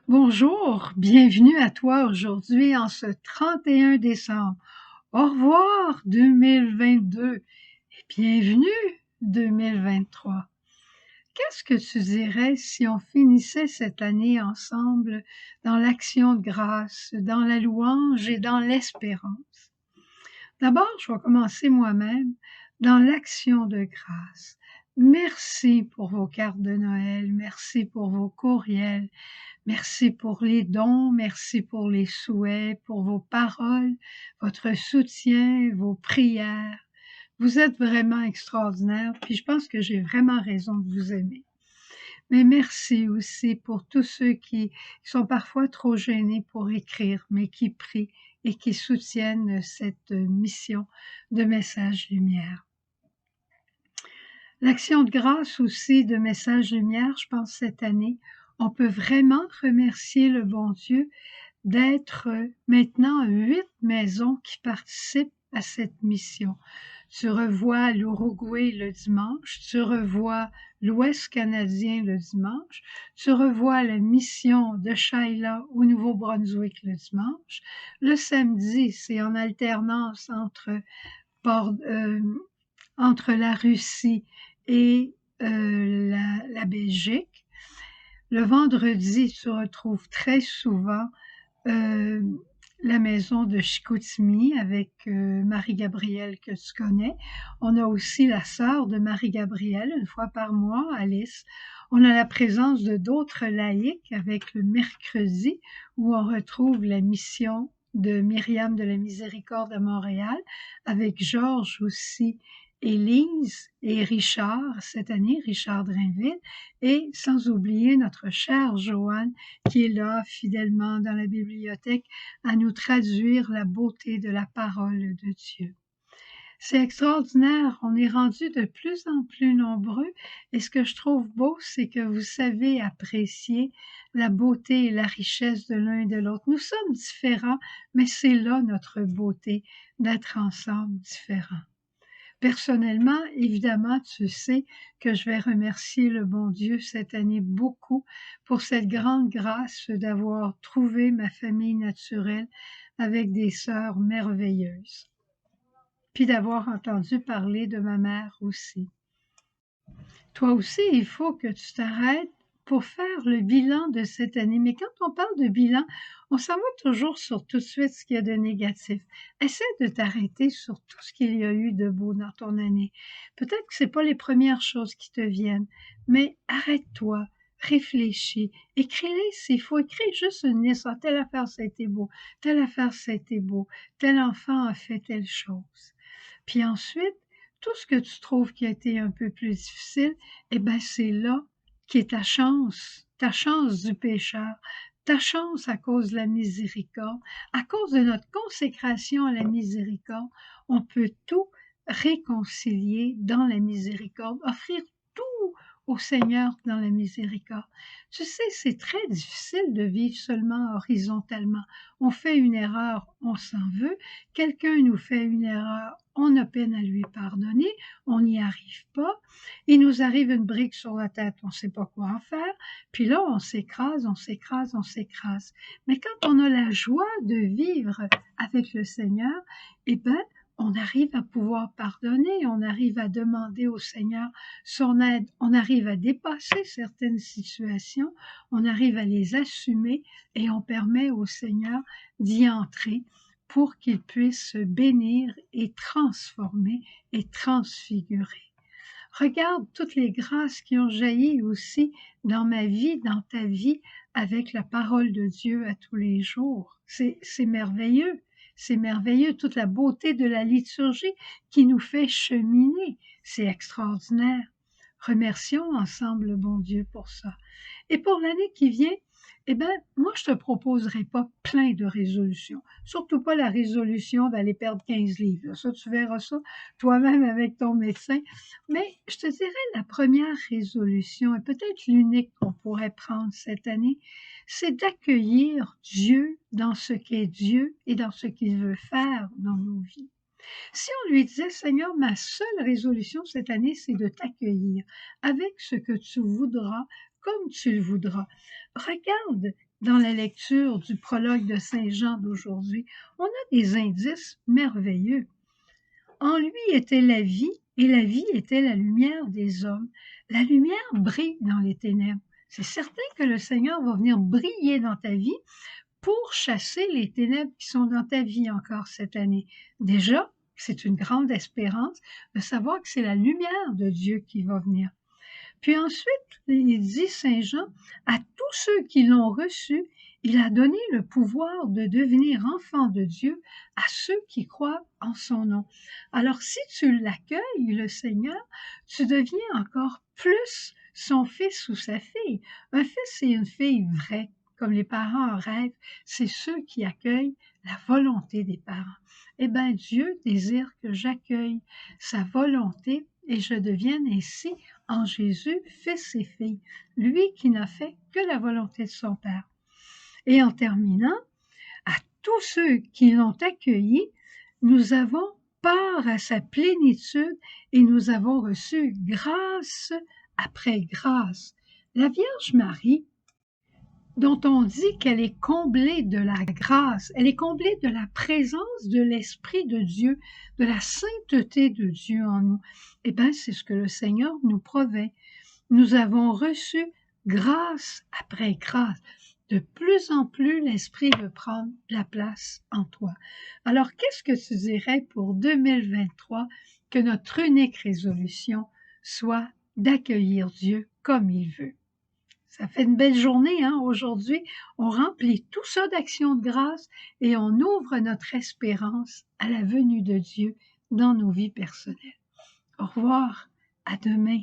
Bonjour, bienvenue à toi aujourd'hui en ce 31 décembre. Au revoir 2022 et bienvenue 2023. Qu'est-ce que tu dirais si on finissait cette année ensemble dans l'action de grâce, dans la louange et dans l'espérance? D'abord, je vais commencer moi-même dans l'action de grâce. Merci pour vos cartes de Noël, merci pour vos courriels, merci pour les dons, merci pour les souhaits, pour vos paroles, votre soutien, vos prières. Vous êtes vraiment extraordinaires, puis je pense que j'ai vraiment raison de vous aimer. Mais merci aussi pour tous ceux qui sont parfois trop gênés pour écrire, mais qui prient et qui soutiennent cette mission de Message Lumière. L'action de grâce aussi de Message Lumière, je pense cette année, on peut vraiment remercier le bon Dieu d'être maintenant 8 maisons qui participent à cette mission. Tu revois l'Uruguay le dimanche, tu revois l'Ouest canadien le dimanche, tu revois la mission de Shaila au Nouveau-Brunswick le dimanche. Le samedi, c'est en alternance entre la Russie et la Belgique. Le vendredi, tu retrouves très souvent euh, la maison de Chicoutimi avec Marie-Gabrielle que tu connais. On a aussi la sœur de Marie-Gabrielle, une fois par mois, Alice. On a la présence de d'autres laïcs avec le mercredi où on retrouve la mission de Myriam de la Miséricorde à Montréal, avec Georges aussi, Élise et Richard, cette année, Richard Drainville, et sans oublier notre chère Joanne qui est là fidèlement dans la bibliothèque à nous traduire la beauté de la parole de Dieu. C'est extraordinaire, on est rendu de plus en plus nombreux et ce que je trouve beau, c'est que vous savez apprécier la beauté et la richesse de l'un et de l'autre. Nous sommes différents, mais c'est là notre beauté, d'être ensemble différents. Personnellement, évidemment, tu sais que je vais remercier le bon Dieu cette année beaucoup pour cette grande grâce d'avoir trouvé ma famille naturelle avec des sœurs merveilleuses, puis d'avoir entendu parler de ma mère aussi. Toi aussi, il faut que tu t'arrêtes pour faire le bilan de cette année. Mais quand on parle de bilan, on s'en va toujours sur tout de suite ce qu'il y a de négatif. Essaie de t'arrêter sur tout ce qu'il y a eu de beau dans ton année. Peut-être que ce n'est pas les premières choses qui te viennent, mais arrête-toi, réfléchis, écris-les s'il faut, écrire juste une liste. Ah, telle affaire, ça a été beau, telle affaire, ça a été beau, tel enfant a fait telle chose. Puis ensuite, tout ce que tu trouves qui a été un peu plus difficile, eh bien, c'est là qui est ta chance du pécheur, ta chance à cause de la miséricorde, à cause de notre consécration à la miséricorde, on peut tout réconcilier dans la miséricorde, offrir tout au Seigneur dans la miséricorde. Tu sais, c'est très difficile de vivre seulement horizontalement. On fait une erreur, on s'en veut. Quelqu'un nous fait une erreur, on a peine à lui pardonner, on n'y arrive pas. Il nous arrive une brique sur la tête, on ne sait pas quoi en faire. Puis là, on s'écrase, on s'écrase, on s'écrase. Mais quand on a la joie de vivre avec le Seigneur, eh bien, on arrive à pouvoir pardonner, on arrive à demander au Seigneur son aide, on arrive à dépasser certaines situations, on arrive à les assumer et on permet au Seigneur d'y entrer pour qu'il puisse bénir et transformer et transfigurer. Regarde toutes les grâces qui ont jailli aussi dans ma vie, dans ta vie, avec la parole de Dieu à tous les jours. C'est merveilleux. C'est merveilleux, toute la beauté de la liturgie qui nous fait cheminer. C'est extraordinaire. Remercions ensemble le bon Dieu pour ça. Et pour l'année qui vient, eh bien, moi, je te proposerai pas plein de résolutions. Surtout pas la résolution d'aller perdre 15 livres. Ça, tu verras ça toi-même avec ton médecin. Mais je te dirais la première résolution, et peut-être l'unique qu'on pourrait prendre cette année, c'est d'accueillir Dieu dans ce qu'est Dieu et dans ce qu'il veut faire dans nos vies. Si on lui disait, Seigneur, ma seule résolution cette année, c'est de t'accueillir avec ce que tu voudras, comme tu le voudras. Regarde dans la lecture du prologue de Saint Jean d'aujourd'hui, on a des indices merveilleux. En lui était la vie, et la vie était la lumière des hommes. La lumière brille dans les ténèbres. C'est certain que le Seigneur va venir briller dans ta vie pour chasser les ténèbres qui sont dans ta vie encore cette année. Déjà, c'est une grande espérance de savoir que c'est la lumière de Dieu qui va venir. Puis ensuite, il dit Saint Jean, à tous ceux qui l'ont reçu, il a donné le pouvoir de devenir enfants de Dieu à ceux qui croient en son nom. Alors si tu l'accueilles, le Seigneur, tu deviens encore plus son fils ou sa fille. Un fils et une fille vrais, comme les parents en rêvent, c'est ceux qui accueillent la volonté des parents. Eh bien, Dieu désire que j'accueille sa volonté et je devienne ainsi en Jésus fils et fille, lui qui n'a fait que la volonté de son Père. Et en terminant, à tous ceux qui l'ont accueilli, nous avons part à sa plénitude et nous avons reçu grâce après grâce. La Vierge Marie, dont on dit qu'elle est comblée de la grâce, elle est comblée de la présence de l'Esprit de Dieu, de la sainteté de Dieu en nous. Eh bien, c'est ce que le Seigneur nous promet. Nous avons reçu grâce après grâce. De plus en plus, l'Esprit veut prendre la place en toi. Alors, qu'est-ce que tu dirais pour 2023 que notre unique résolution soit d'accueillir Dieu comme il veut? Ça fait une belle journée, hein, aujourd'hui. On remplit tout ça d'actions de grâce et on ouvre notre espérance à la venue de Dieu dans nos vies personnelles. Au revoir, à demain.